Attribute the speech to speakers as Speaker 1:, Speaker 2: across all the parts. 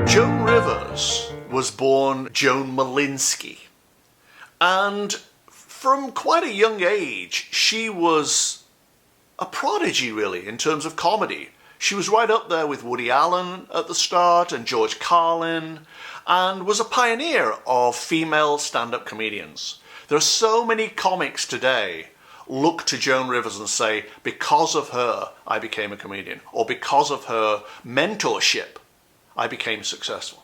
Speaker 1: Joan Rivers was born Joan Malinsky, and from quite a young age she was a prodigy really in terms of comedy. She was right up there with Woody Allen at the start and George Carlin, and was a pioneer of female stand-up comedians. There are so many comics today look to Joan Rivers and say, because of her I became a comedian, or because of her mentorship I became successful.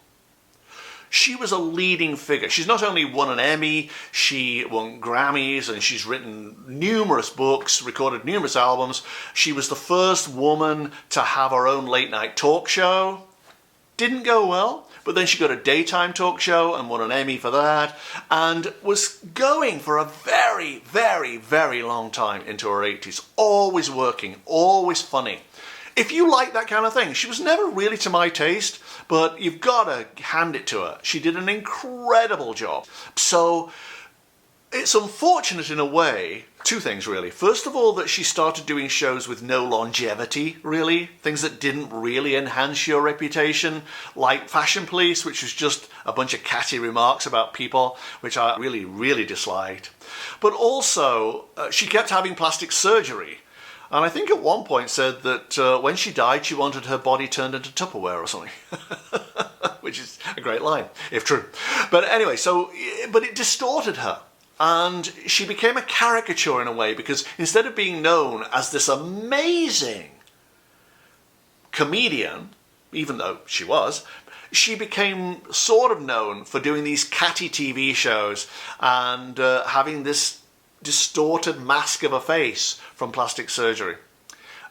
Speaker 1: She was a leading figure. She's not only won an Emmy, she won Grammys, and she's written numerous books, recorded numerous albums. She was the first woman to have her own late night talk show. Didn't go well, but then she got a daytime talk show and won an Emmy for that, and was going for a very, very, very long time into her 80s. Always working, always funny. If you like that kind of thing, she was never really to my taste, but you've got to hand it to her. She did an incredible job. So it's unfortunate in a way, two things really. First of all, that she started doing shows with no longevity, really. Things that didn't really enhance your reputation, like Fashion Police, which was just a bunch of catty remarks about people, which I really, really disliked. But also, she kept having plastic surgery. And I think at one point said that when she died, she wanted her body turned into Tupperware or something. Which is a great line, if true. But anyway, but it distorted her. And she became a caricature in a way, because instead of being known as this amazing comedian, even though she was, she became sort of known for doing these catty TV shows and having this distorted mask of a face from plastic surgery.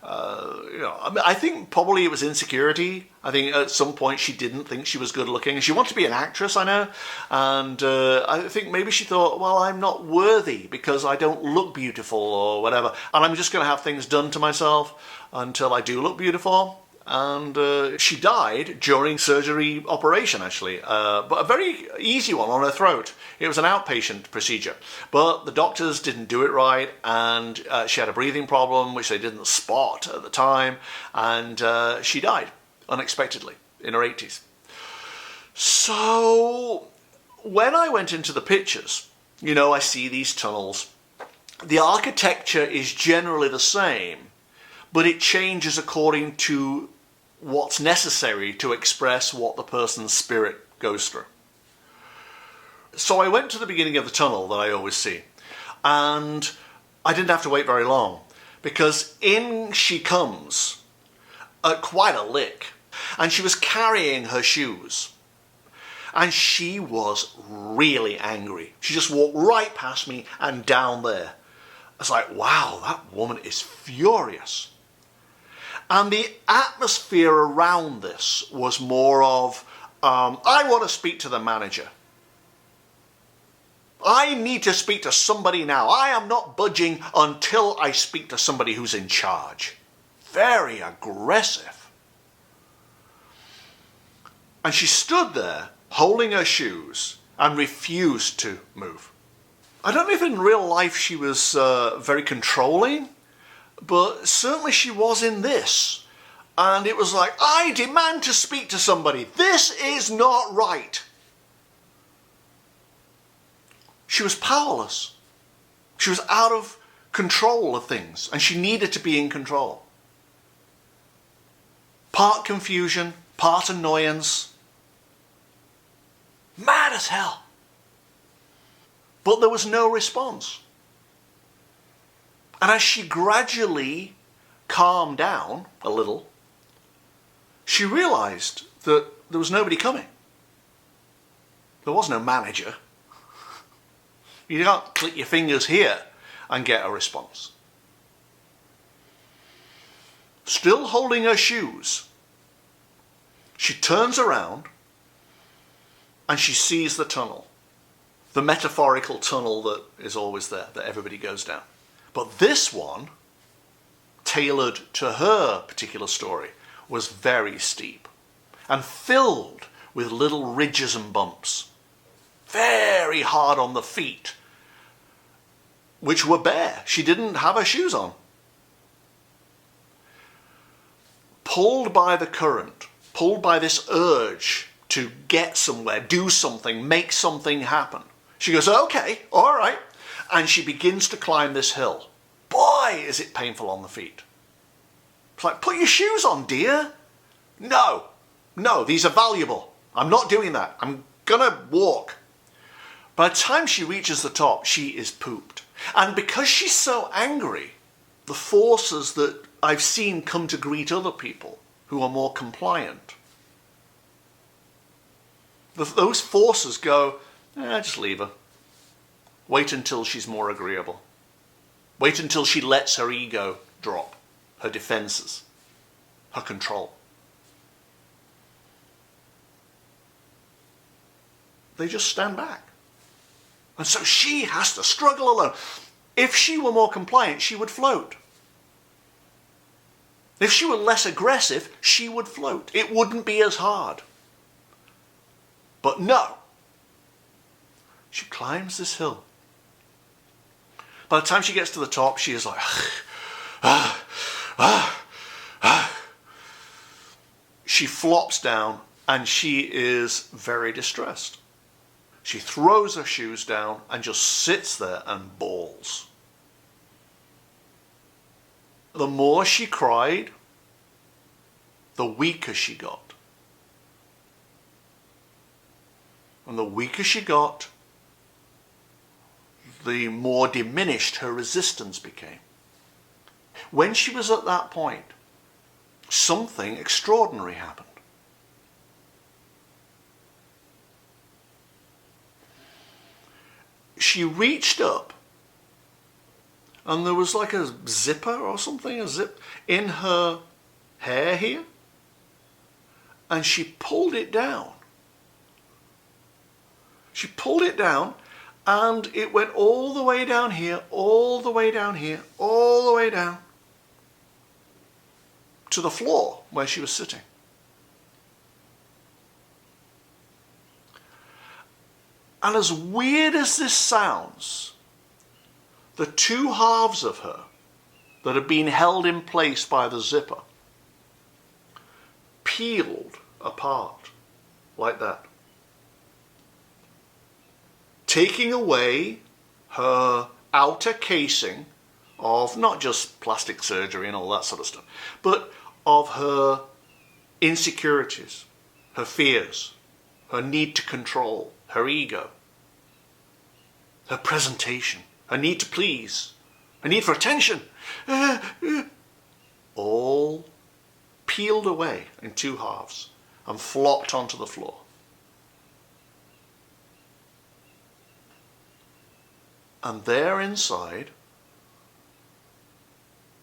Speaker 1: I think probably it was insecurity. I think at some point she didn't think she was good looking. She wanted to be an actress, I know, and I think maybe she thought, well, I'm not worthy because I don't look beautiful or whatever, and I'm just going to have things done to myself until I do look beautiful. And she died during surgery operation, actually, but a very easy one on her throat. It was an outpatient procedure, but the doctors didn't do it right, and she had a breathing problem, which they didn't spot at the time, and she died unexpectedly in her 80s. So when I went into the pictures, I see these tunnels. The architecture is generally the same, but it changes according to what's necessary to express what the person's spirit goes through. So I went to the beginning of the tunnel that I always see, and I didn't have to wait very long, because in she comes at quite a lick, and she was carrying her shoes, and she was really angry. She just walked right past me and down there. I was like, wow, that woman is furious. And the atmosphere around this was more of, I want to speak to the manager. I need to speak to somebody now. I am not budging until I speak to somebody who's in charge. Very aggressive. And she stood there holding her shoes and refused to move. I don't know if in real life she was very controlling, but certainly she was in this. And it was like, I demand to speak to somebody. This is not right. She was powerless. She was out of control of things, and she needed to be in control. Part confusion, part annoyance. Mad as hell. But there was no response. And as she gradually calmed down a little, she realized that there was nobody coming. There was no manager. You can't click your fingers here and get a response. Still holding her shoes, she turns around and she sees the tunnel. The metaphorical tunnel that is always there, that everybody goes down. But this one, tailored to her particular story, was very steep and filled with little ridges and bumps. Very hard on the feet. which were bare. She didn't have her shoes on. Pulled by the current, pulled by this urge to get somewhere, do something, make something happen. She goes, okay, all right. And she begins to climb this hill. Boy, is it painful on the feet. It's like, put your shoes on, dear. No, these are valuable. I'm not doing that. I'm gonna walk. By the time she reaches the top, she is pooped. And because she's so angry, the forces that I've seen come to greet other people who are more compliant, those forces go, just leave her. Wait until she's more agreeable. Wait until she lets her ego drop, her defenses, her control. They just stand back. And so she has to struggle alone. If she were more compliant, she would float. If she were less aggressive, she would float. It wouldn't be as hard. But no. She climbs this hill. By the time she gets to the top, she is like, She flops down and she is very distressed. She throws her shoes down and just sits there and bawls. The more she cried, the weaker she got. And the weaker she got, the more diminished her resistance became. When she was at that point, something extraordinary happened. She reached up and there was like a zipper or something, a zip in her hair here, and she pulled it down. She pulled it down and it went all the way down here, all the way down here, all the way down to the floor where she was sitting. And as weird as this sounds, the two halves of her that had been held in place by the zipper peeled apart like that, taking away her outer casing of not just plastic surgery and all that sort of stuff, but of her insecurities, her fears, her need to control, her ego, her presentation, her need to please, her need for attention, all peeled away in two halves and flopped onto the floor. And there inside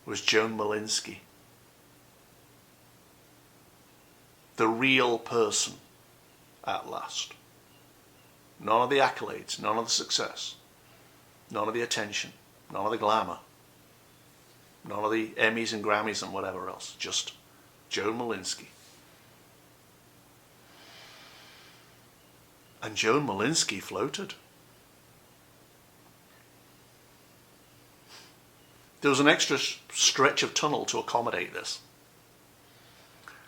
Speaker 1: was Joan Malinsky, the real person at last. None of the accolades, none of the success, none of the attention, none of the glamour, none of the Emmys and Grammys and whatever else, just Joan Malinsky. And Joan Malinsky floated. There was an extra stretch of tunnel to accommodate this.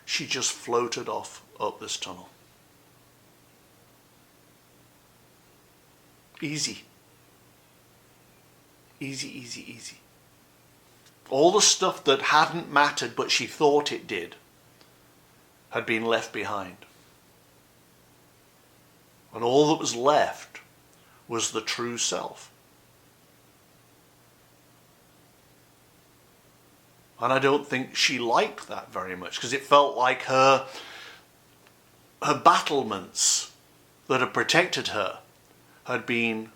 Speaker 1: She just floated off up this tunnel. Easy. Easy, easy, easy. All the stuff that hadn't mattered but she thought it did had been left behind. And all that was left was the true self. And I don't think she liked that very much, because it felt like her battlements that had protected her had been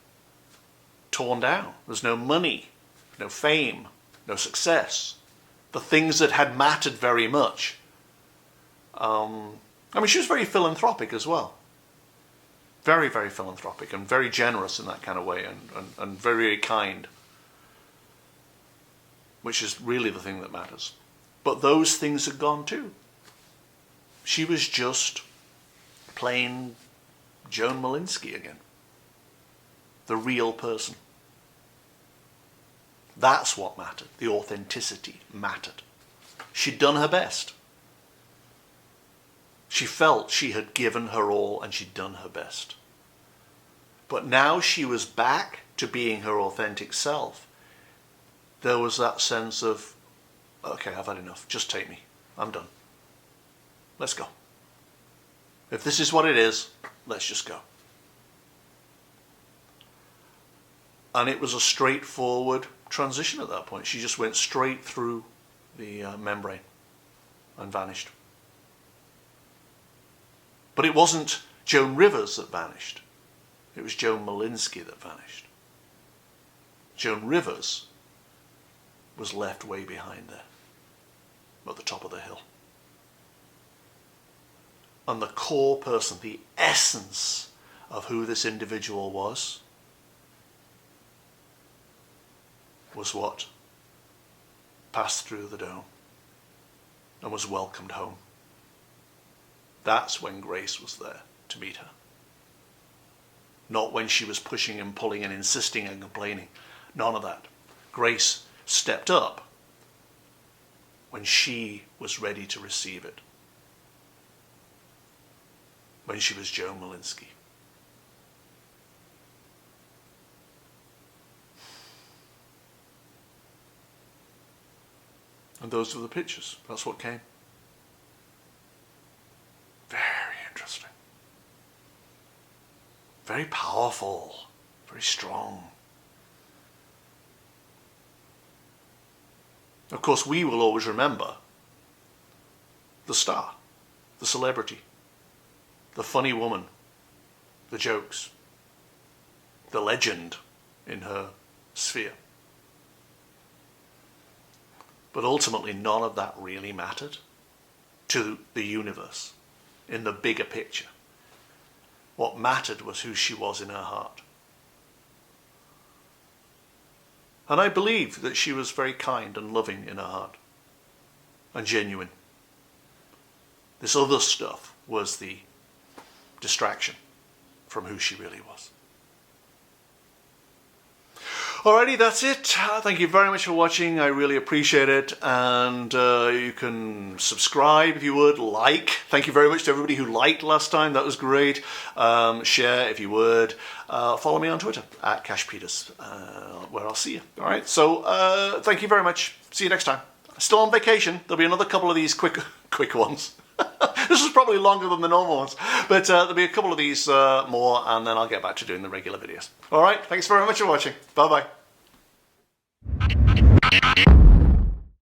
Speaker 1: torn down. There's no money, no fame, no success. The things that had mattered very much. She was very philanthropic as well. Very, very philanthropic and very generous in that kind of way, and very, very kind. Which is really the thing that matters. But those things had gone too. She was just plain Joan Malinsky again. The real person. That's what mattered. The authenticity mattered. She'd done her best. She felt she had given her all and she'd done her best. But now she was back to being her authentic self. There was that sense of, okay, I've had enough. Just take me. I'm done. Let's go. If this is what it is, let's just go. And it was a straightforward transition at that point. She just went straight through the membrane and vanished. But it wasn't Joan Rivers that vanished. It was Joan Malinsky that vanished. Joan Rivers was left way behind there, at the top of the hill. And the core person, the essence of who this individual was what passed through the dome and was welcomed home. That's when Grace was there to meet her. Not when she was pushing and pulling and insisting and complaining. None of that. Grace stepped up when she was ready to receive it. When she was Joan Malinsky. And those were the pictures. That's what came. Very interesting. Very powerful. Very strong. Of course, we will always remember the star, the celebrity, the funny woman, the jokes, the legend in her sphere. But ultimately, none of that really mattered to the universe in the bigger picture. What mattered was who she was in her heart. And I believe that she was very kind and loving in her heart and genuine. This other stuff was the distraction from who she really was. Alrighty, that's it. Thank you very much for watching. I really appreciate it. And you can subscribe if you would, like. Thank you very much to everybody who liked last time. That was great. Share if you would. Follow me on Twitter at CashPeters, where I'll see you. Alright, so thank you very much. See you next time. Still on vacation. There'll be another couple of these quick ones. This is probably longer than the normal ones. But there'll be a couple of these more, and then I'll get back to doing the regular videos. Alright, thanks very much for watching. Bye-bye.